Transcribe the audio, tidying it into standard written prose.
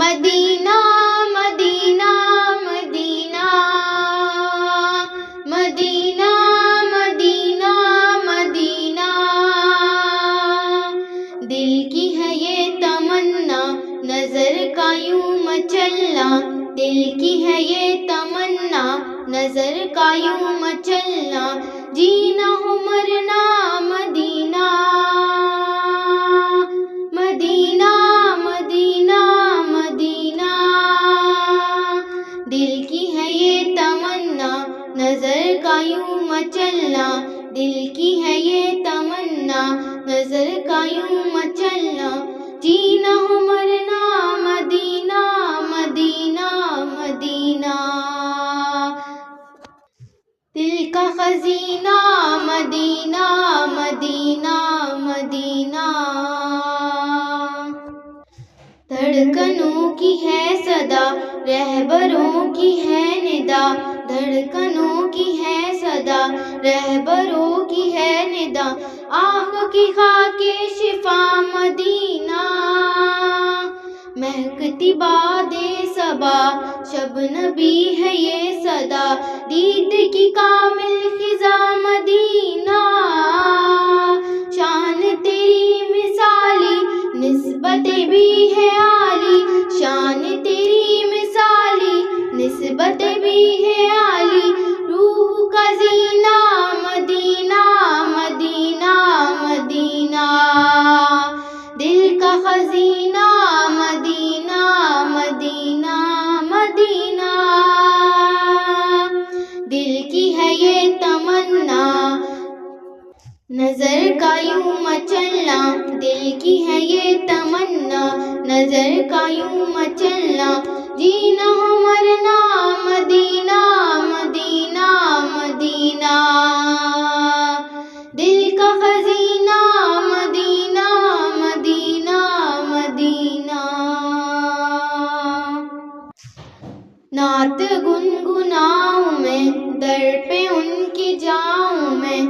مدینہ مدینہ مدینہ مدینہ مدینہ مدینہ، دل کی ہے یہ تمنا نظر کا یوں مچلنا، دل کی ہے یہ تمنا نظر کا یوں مچلنا، جینا ہو مرنا مدینہ مدینہ مدینہ مدینہ، دل کی ہے یہ تمنا نظر کا یوں مچلنا، دل کی ہے یہ تمنا نظر کا یوں مچلنا، جینا ہو مرنا مدینہ مدینہ مدینہ، دل کا خزینہ مدینہ مدینہ مدینہ، دھڑکنوں کی ہے صدا رہبروں کی ہے ندا، دھڑکنوں کی ہے صدا رہبروں کی ہے ندا، آنکھ کی خاک شفا مدینہ، مہکتی باد صبا شب نبی ہے یہ صدا، دید کی کامل خزاں مدینہ، شان تیری مثالی نسبت بھی ہے عالی، شان تیری مثالی نسبت بھی ہے عالی، روح کا زینہ مدینہ مدینہ مدینہ، دل کا خزینہ مدینہ مدینہ مدینہ، دل کی ہے یہ تمنا نظر کا یوں مچلنا، دل کی ہے یہ تمنا نظر کا یوں مچلنا، جینا ہو مرنا مدینہ مدینہ مدینہ، دل کا خزینہ مدینہ مدینہ مدینہ، نعت گنگناؤں میں در پہ ان کی جاؤں میں،